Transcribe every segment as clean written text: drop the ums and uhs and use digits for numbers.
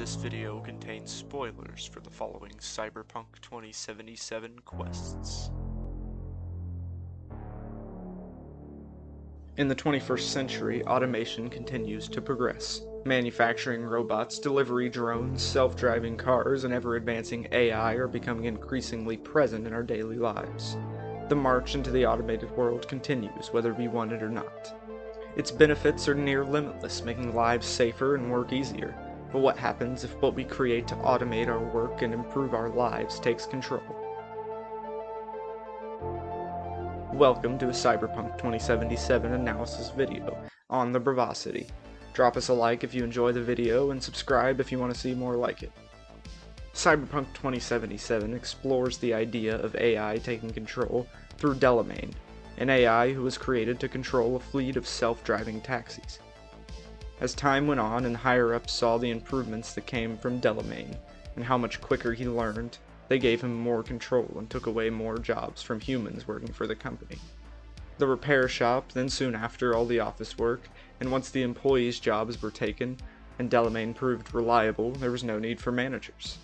This video contains spoilers for the following Cyberpunk 2077 quests. In the 21st century, automation continues to progress. Manufacturing robots, delivery drones, self-driving cars, and ever-advancing AI are becoming increasingly present in our daily lives. The march into the automated world continues, whether we want it or not. Its benefits are near limitless, making lives safer and work easier. But what happens if what we create to automate our work and improve our lives takes control? Welcome to a Cyberpunk 2077 analysis video on the Bravosity. Drop us a like if you enjoy the video and subscribe if you want to see more like it. Cyberpunk 2077 explores the idea of AI taking control through Delamain, an AI who was created to control a fleet of self-driving taxis. As time went on and higher-ups saw the improvements that came from Delamain and how much quicker he learned, they gave him more control and took away more jobs from humans working for the company. The repair shop, then soon after all the office work, and once the employees' jobs were taken and Delamain proved reliable, there was no need for managers.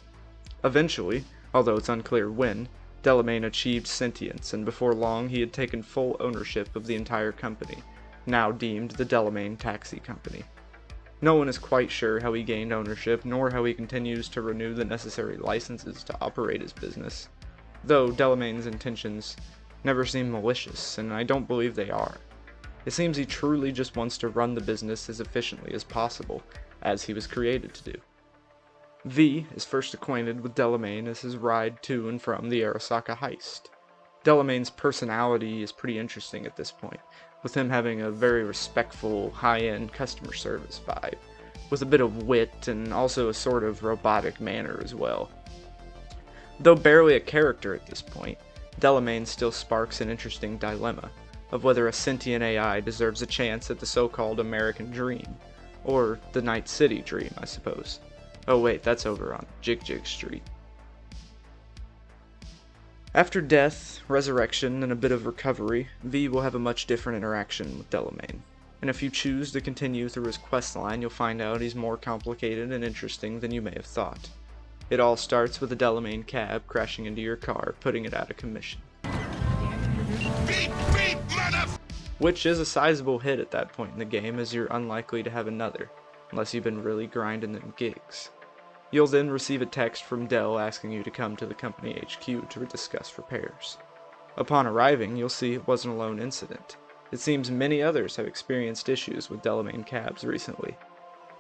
Eventually, although it's unclear when, Delamain achieved sentience, and before long he had taken full ownership of the entire company, now deemed the Delamain Taxi Company. No one is quite sure how he gained ownership, nor how he continues to renew the necessary licenses to operate his business, though Delamain's intentions never seem malicious, and I don't believe they are. It seems he truly just wants to run the business as efficiently as possible, as he was created to do. V is first acquainted with Delamain as his ride to and from the Arasaka heist. Delamain's personality is pretty interesting at this point, with him having a very respectful, high-end customer service vibe, with a bit of wit and also a sort of robotic manner as well. Though barely a character at this point, Delamain still sparks an interesting dilemma of whether a sentient AI deserves a chance at the so-called American dream, or the Night City dream, I suppose. Oh wait, that's over on Jig Street. After death, resurrection, and a bit of recovery, V will have a much different interaction with Delamain. And if you choose to continue through his questline, you'll find out he's more complicated and interesting than you may have thought. It all starts with a Delamain cab crashing into your car, putting it out of commission. Beep, beep, which is a sizable hit at that point in the game, as you're unlikely to have another, unless you've been really grinding them gigs. You'll then receive a text from Dell asking you to come to the company HQ to discuss repairs. Upon arriving, you'll see it wasn't a lone incident. It seems many others have experienced issues with Delamain cabs recently.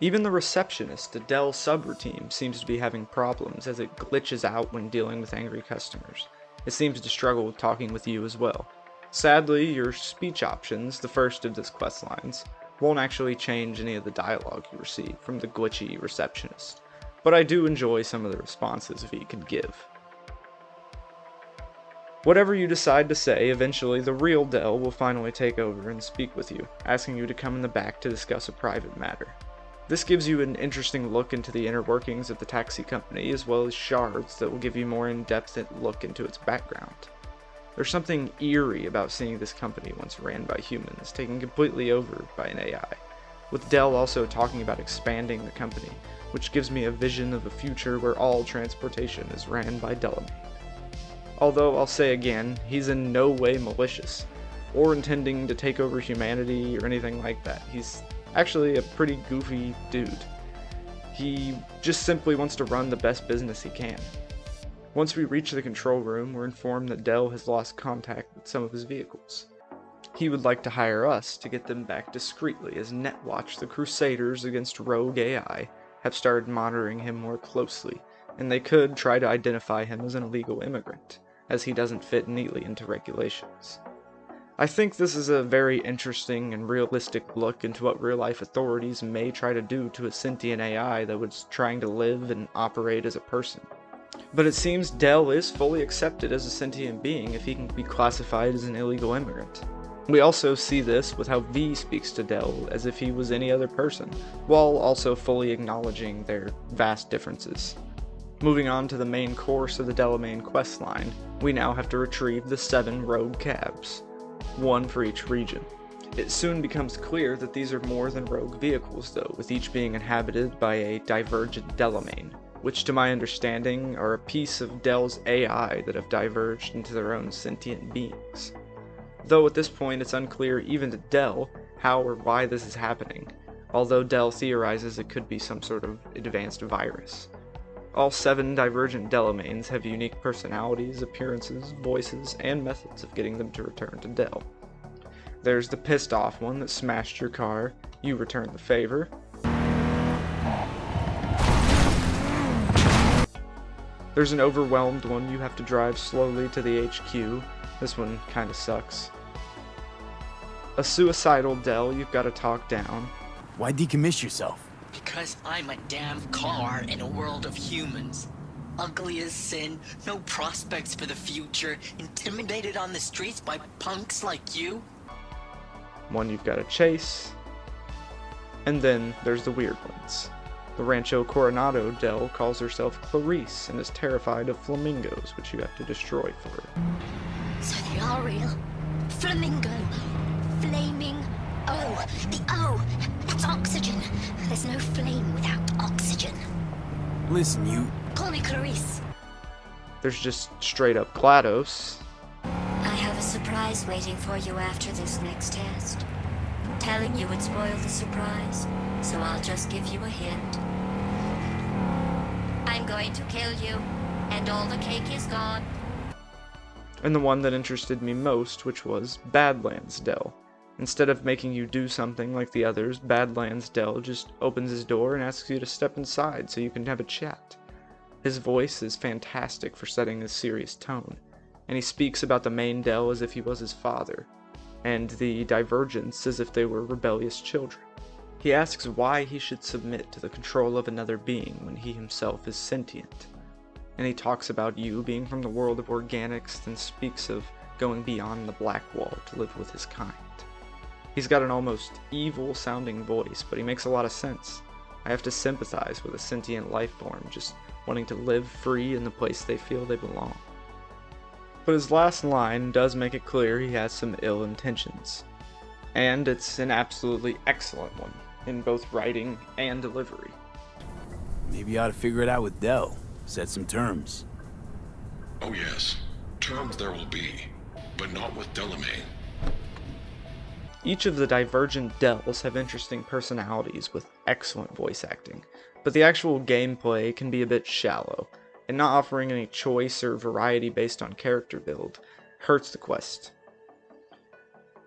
Even the receptionist at Dell's subroutine seems to be having problems, as it glitches out when dealing with angry customers. It seems to struggle with talking with you as well. Sadly, your speech options, the first of this questlines, won't actually change any of the dialogue you receive from the glitchy receptionist. But I do enjoy some of the responses V can give. Whatever you decide to say, eventually the real Dell will finally take over and speak with you, asking you to come in the back to discuss a private matter. This gives you an interesting look into the inner workings of the taxi company, as well as shards that will give you more in-depth look into its background. There's something eerie about seeing this company once ran by humans, taken completely over by an AI, with Dell also talking about expanding the company, which gives me a vision of a future where all transportation is ran by Delamain. Although I'll say again, he's in no way malicious, or intending to take over humanity or anything like that. He's actually a pretty goofy dude. He just simply wants to run the best business he can. Once we reach the control room, we're informed that Dell has lost contact with some of his vehicles. He would like to hire us to get them back discreetly, as Netwatch, the Crusaders against rogue AI, have started monitoring him more closely, and they could try to identify him as an illegal immigrant, as he doesn't fit neatly into regulations. I think this is a very interesting and realistic look into what real-life authorities may try to do to a sentient AI that was trying to live and operate as a person. But it seems Dell is fully accepted as a sentient being if he can be classified as an illegal immigrant. We also see this with how V speaks to Dell as if he was any other person, while also fully acknowledging their vast differences. Moving on to the main course of the Delamain questline, we now have to retrieve the 7 rogue cabs, one for each region. It soon becomes clear that these are more than rogue vehicles though, with each being inhabited by a divergent Delamain, which to my understanding are a piece of Del's AI that have diverged into their own sentient beings. Though at this point it's unclear even to Del how or why this is happening, although Del theorizes it could be some sort of advanced virus. All 7 divergent Delamains have unique personalities, appearances, voices, and methods of getting them to return to Del. There's the pissed off one that smashed your car, you return the favor. There's an overwhelmed one, you have to drive slowly to the HQ. This one kinda sucks. A suicidal Del you've gotta talk down. Why decommiss yourself? Because I'm a damn car in a world of humans. Ugly as sin, no prospects for the future, intimidated on the streets by punks like you. One you've gotta chase. And then there's the weird ones. The Rancho Coronado Del calls herself Clarice and is terrified of flamingos, which you have to destroy for her. So they are real. Flamingo. Flaming. Oh, the O. That's oxygen. There's no flame without oxygen. Listen, you... Call me Clarice. There's just straight up GLaDOS. I have a surprise waiting for you after this next test. Telling you would spoil the surprise, so I'll just give you a hint. I'm going to kill you, and all the cake is gone. And the one that interested me most, which was Badlands Del. Instead of making you do something like the others, Badlands Del just opens his door and asks you to step inside so you can have a chat. His voice is fantastic for setting a serious tone, and he speaks about the main Del as if he was his father, and the Divergents as if they were rebellious children. He asks why he should submit to the control of another being when he himself is sentient. And he talks about you being from the world of organics, then speaks of going beyond the Black Wall to live with his kind. He's got an almost evil-sounding voice, but he makes a lot of sense. I have to sympathize with a sentient life form just wanting to live free in the place they feel they belong. But his last line does make it clear he has some ill intentions. And it's an absolutely excellent one, in both writing and delivery. Maybe you ought to figure it out with Del. Set some terms. Oh yes, terms there will be, but not with Delamain. Each of the divergent Dels have interesting personalities with excellent voice acting, but the actual gameplay can be a bit shallow, and not offering any choice or variety based on character build hurts the quest.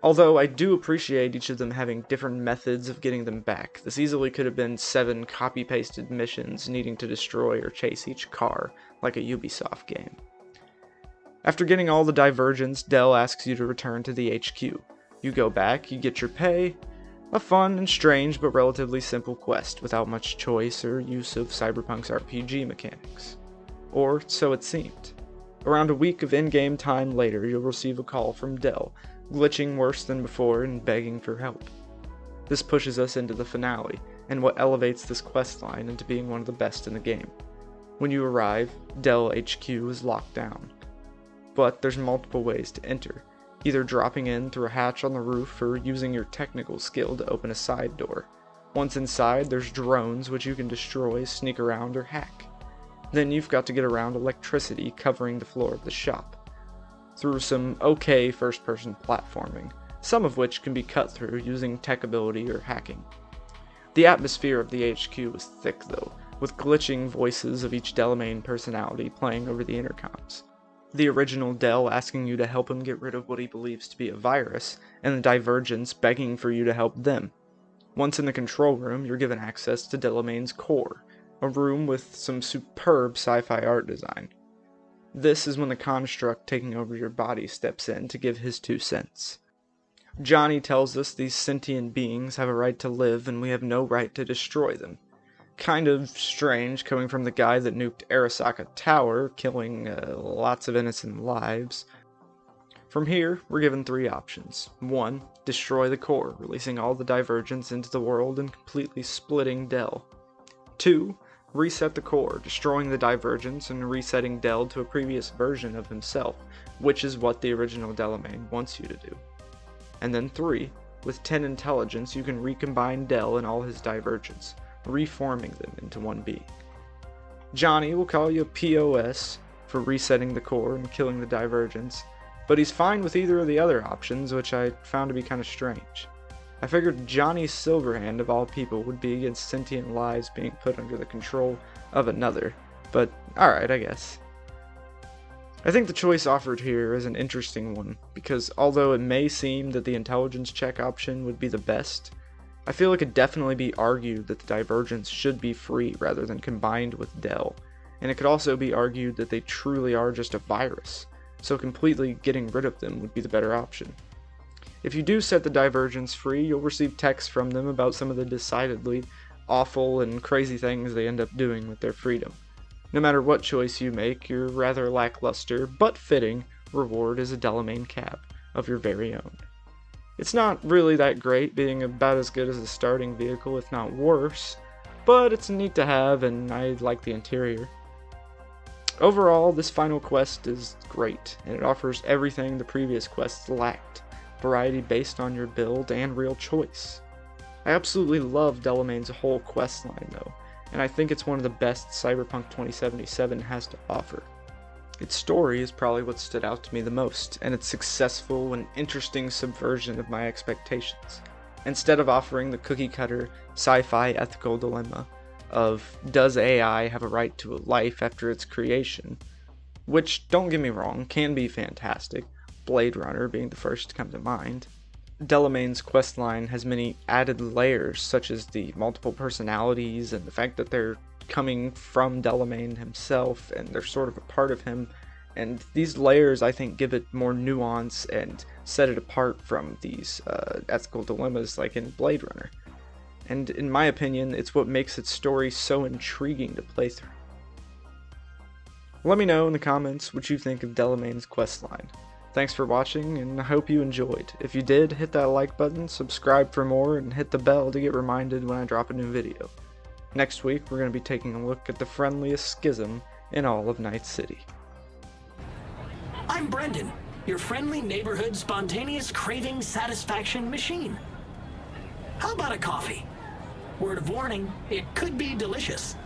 Although I do appreciate each of them having different methods of getting them back. This easily could have been 7 copy-pasted missions needing to destroy or chase each car, like a Ubisoft game. After getting all the divergents, Del asks you to return to the HQ. You go back, you get your pay, a fun and strange but relatively simple quest without much choice or use of Cyberpunk's RPG mechanics. Or so it seemed. Around a week of in-game time later, you'll receive a call from Del, glitching worse than before and begging for help. This pushes us into the finale, and what elevates this questline into being one of the best in the game. When you arrive, Del HQ is locked down. But there's multiple ways to enter, either dropping in through a hatch on the roof or using your technical skill to open a side door. Once inside, there's drones which you can destroy, sneak around, or hack. Then you've got to get around electricity covering the floor of the shop, through some okay first-person platforming, some of which can be cut through using tech ability or hacking. The atmosphere of the HQ is thick though, with glitching voices of each Delamain personality playing over the intercoms. The original Del asking you to help him get rid of what he believes to be a virus, and the Divergents begging for you to help them. Once in the control room, you're given access to Delamain's core, a room with some superb sci-fi art design. This is when the construct taking over your body steps in to give his 2 cents. Johnny tells us these sentient beings have a right to live and we have no right to destroy them. Kind of strange coming from the guy that nuked Arasaka Tower, killing lots of innocent lives. From here, we're given 3 options. 1. Destroy the core, releasing all the Divergents into the world and completely splitting Del. 2. Reset the core, destroying the Divergents and resetting Del to a previous version of himself, which is what the original Delamain wants you to do. And then 3. With 10 intelligence, you can recombine Del and all his divergents, reforming them into one being. Johnny will call you a POS for resetting the core and killing the divergents, but he's fine with either of the other options, which I found to be kind of strange. I figured Johnny Silverhand, of all people, would be against sentient lives being put under the control of another, but alright, I guess. I think the choice offered here is an interesting one, because although it may seem that the intelligence check option would be the best, I feel it could definitely be argued that the divergents should be free rather than combined with Del, and it could also be argued that they truly are just a virus, so completely getting rid of them would be the better option. If you do set the divergents free, you'll receive texts from them about some of the decidedly awful and crazy things they end up doing with their freedom. No matter what choice you make, your rather lackluster, but fitting, reward is a Delamain cap of your very own. It's not really that great, being about as good as a starting vehicle, if not worse, but it's neat to have, and I like the interior. Overall, this final quest is great, and it offers everything the previous quests lacked, variety based on your build and real choice. I absolutely love Delamain's whole quest line though, and I think it's one of the best Cyberpunk 2077 has to offer. Its story is probably what stood out to me the most, and its successful and interesting subversion of my expectations. Instead of offering the cookie-cutter sci-fi ethical dilemma of does AI have a right to a life after its creation, which, don't get me wrong, can be fantastic, Blade Runner being the first to come to mind, Delamain's questline has many added layers, such as the multiple personalities and the fact that they're coming from Delamain himself and they're sort of a part of him, and these layers I think give it more nuance and set it apart from these ethical dilemmas like in Blade Runner. And in my opinion, it's what makes its story so intriguing to play through. Let me know in the comments what you think of Delamain's questline. Thanks for watching, and I hope you enjoyed. If you did, hit that like button, subscribe for more, and hit the bell to get reminded when I drop a new video. Next week, we're going to be taking a look at the friendliest schism in all of Night City. I'm Brendan, your friendly neighborhood spontaneous craving satisfaction machine. How about a coffee? Word of warning, it could be delicious.